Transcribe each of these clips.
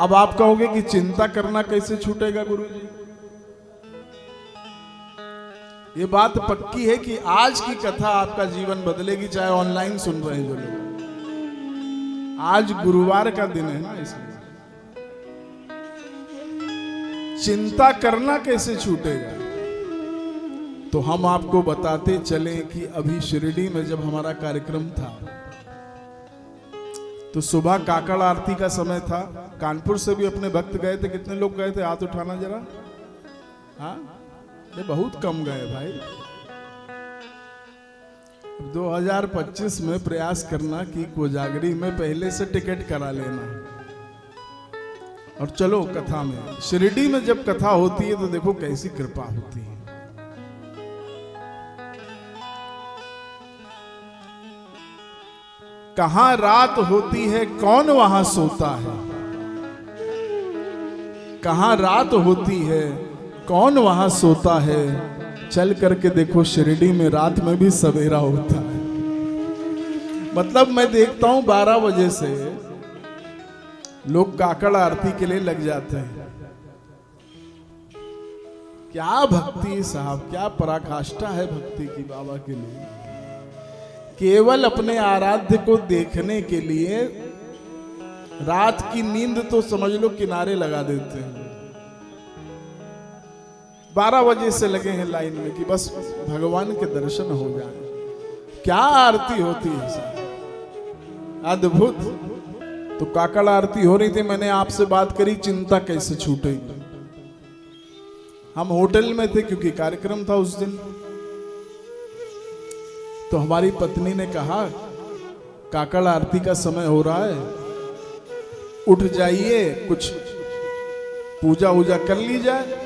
अब आप कहोगे कि चिंता करना कैसे छूटेगा गुरुजी? ये बात पक्की है कि आज की कथा आपका जीवन बदलेगी, चाहे ऑनलाइन सुन रहे हैं जो लोग। आज गुरुवार का दिन है ना, इसलिए चिंता करना कैसे छूटेगा, तो हम आपको बताते चलें कि अभी शिरडी में जब हमारा कार्यक्रम था तो सुबह काकड़ आरती का समय था। कानपुर से भी अपने भक्त गए थे। कितने लोग गए थे? हाथ उठाना जरा। हाँ, ये बहुत कम गए भाई। 2025 में प्रयास करना कि कोजागरी में पहले से टिकट करा लेना। और चलो कथा में। शिरडी में जब कथा होती है तो देखो कैसी कृपा होती है। कहां रात होती है कौन वहां सोता है, कहां रात होती है कौन वहां सोता है। चल करके देखो शिरडी में रात में भी सवेरा होता है। मतलब मैं देखता हूं 12 बजे से लोग काकड़ आरती के लिए लग जाते हैं। क्या भक्ति साहब, क्या पराकाष्ठा है भक्ति की बाबा के लिए। केवल अपने आराध्य को देखने के लिए रात की नींद तो समझ लो किनारे लगा देते हैं। 12 बजे से लगे हैं लाइन में कि बस भगवान के दर्शन हो जाए। क्या आरती होती है साहब, अद्भुत। तो काकड़ आरती हो रही थी, मैंने आपसे बात करी चिंता कैसे छूटेगी। हम होटल में थे क्योंकि कार्यक्रम था उस दिन। तो हमारी पत्नी ने कहा काकड़ आरती का समय हो रहा है, उठ जाइए, कुछ पूजा वूजा कर ली जाए।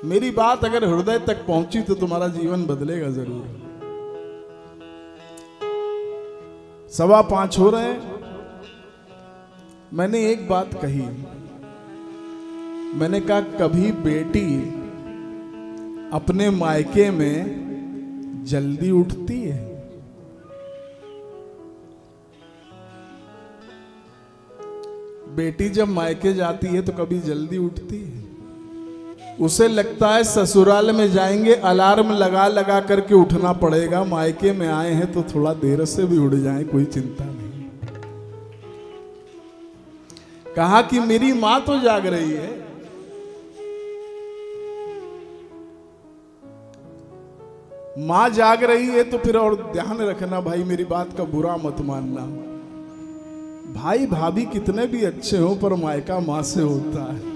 मेरी बात अगर हृदय तक पहुंची तो तुम्हारा जीवन बदलेगा जरूर। 5:15 हो रहे हैं। मैंने एक बात कही, मैंने कहा कभी बेटी अपने मायके में जल्दी उठती है? बेटी जब मायके जाती है तो कभी जल्दी उठती है? उसे लगता है ससुराल में जाएंगे अलार्म लगा लगा करके उठना पड़ेगा, मायके में आए हैं तो थोड़ा देर से भी उठ जाए, कोई चिंता नहीं। कहा कि मेरी मां तो जाग रही है। मां जाग रही है तो फिर और ध्यान रखना भाई, मेरी बात का बुरा मत मानना। भाई भाभी कितने भी अच्छे हो पर मायका मां से होता है।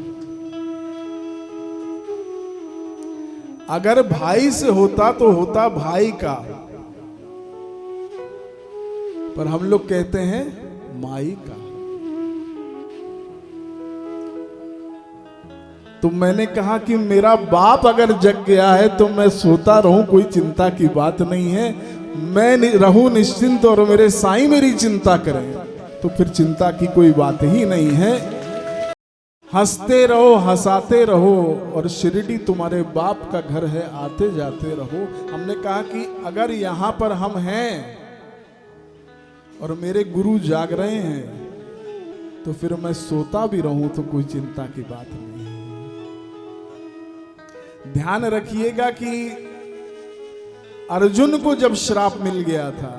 अगर भाई से होता तो होता भाई का, पर हम लोग कहते हैं माई का। तो मैंने कहा कि मेरा बाप अगर जग गया है तो मैं सोता रहूं, कोई चिंता की बात नहीं है। मैं रहूं निश्चिंत और मेरे साईं मेरी चिंता करें तो फिर चिंता की कोई बात ही नहीं है। हंसते रहो, हंसाते रहो, और शिरडी तुम्हारे बाप का घर है, आते जाते रहो। हमने कहा कि अगर यहां पर हम हैं और मेरे गुरु जाग रहे हैं तो फिर मैं सोता भी रहूं तो कोई चिंता की बात नहीं। ध्यान रखिएगा कि अर्जुन को जब श्राप मिल गया था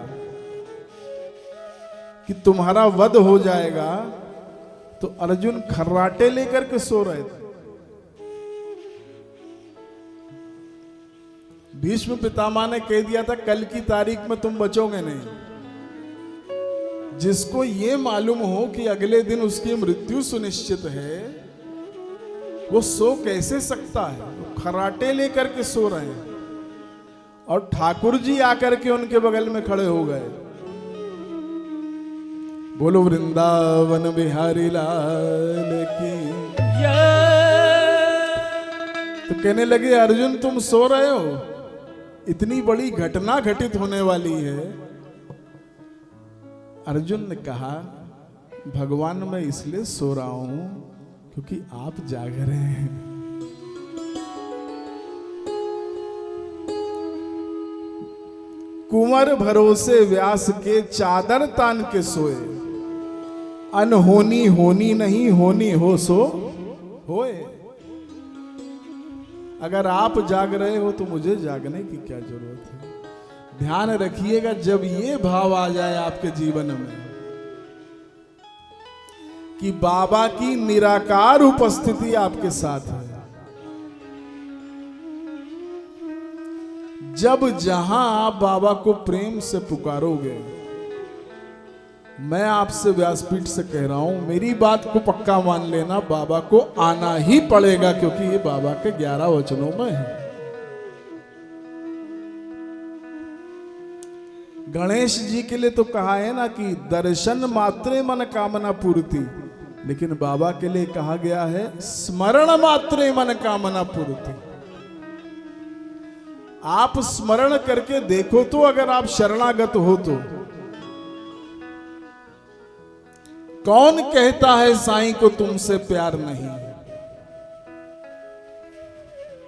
कि तुम्हारा वध हो जाएगा, तो अर्जुन खर्राटे लेकर के सो रहे थे। भीष्म पितामह ने कह दिया था कल की तारीख में तुम बचोगे नहीं। जिसको ये मालूम हो कि अगले दिन उसकी मृत्यु सुनिश्चित है, वो सो कैसे सकता है? वो खर्राटे लेकर के सो रहे हैं। और ठाकुर जी आकर के उनके बगल में खड़े हो गए। बोलो वृंदावन बिहारी लाल की। तो कहने लगे अर्जुन तुम सो रहे हो, इतनी बड़ी घटना घटित होने वाली है। अर्जुन ने कहा भगवान मैं इसलिए सो रहा हूं क्योंकि आप जाग रहे हैं। कुंवर भरोसे व्यास के चादर तान के सोए, अनहोनी होनी नहीं, होनी हो सो होए। अगर आप जाग रहे हो तो मुझे जागने की क्या जरूरत है। ध्यान रखिएगा, जब ये भाव आ जाए आपके जीवन में कि बाबा की निराकार उपस्थिति आपके साथ है, जब जहां आप बाबा को प्रेम से पुकारोगे, मैं आपसे व्यासपीठ से कह रहा हूं, मेरी बात को पक्का मान लेना, बाबा को आना ही पड़ेगा, क्योंकि ये बाबा के 11 वचनों में है। गणेश जी के लिए तो कहा है ना कि दर्शन मात्रे मन कामना पूर्ति, लेकिन बाबा के लिए कहा गया है स्मरण मात्रे मन कामना पूर्ति। आप स्मरण करके देखो तो, अगर आप शरणागत हो तो। कौन कहता है साईं को तुमसे प्यार नहीं?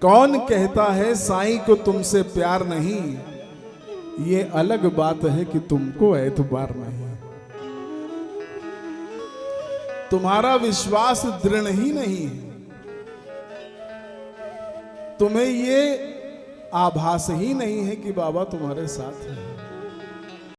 कौन कहता है साईं को तुमसे प्यार नहीं? ये अलग बात है कि तुमको एतबार नहीं, तुम्हारा विश्वास दृढ़ ही नहीं है, तुम्हें ये आभास ही नहीं है कि बाबा तुम्हारे साथ है।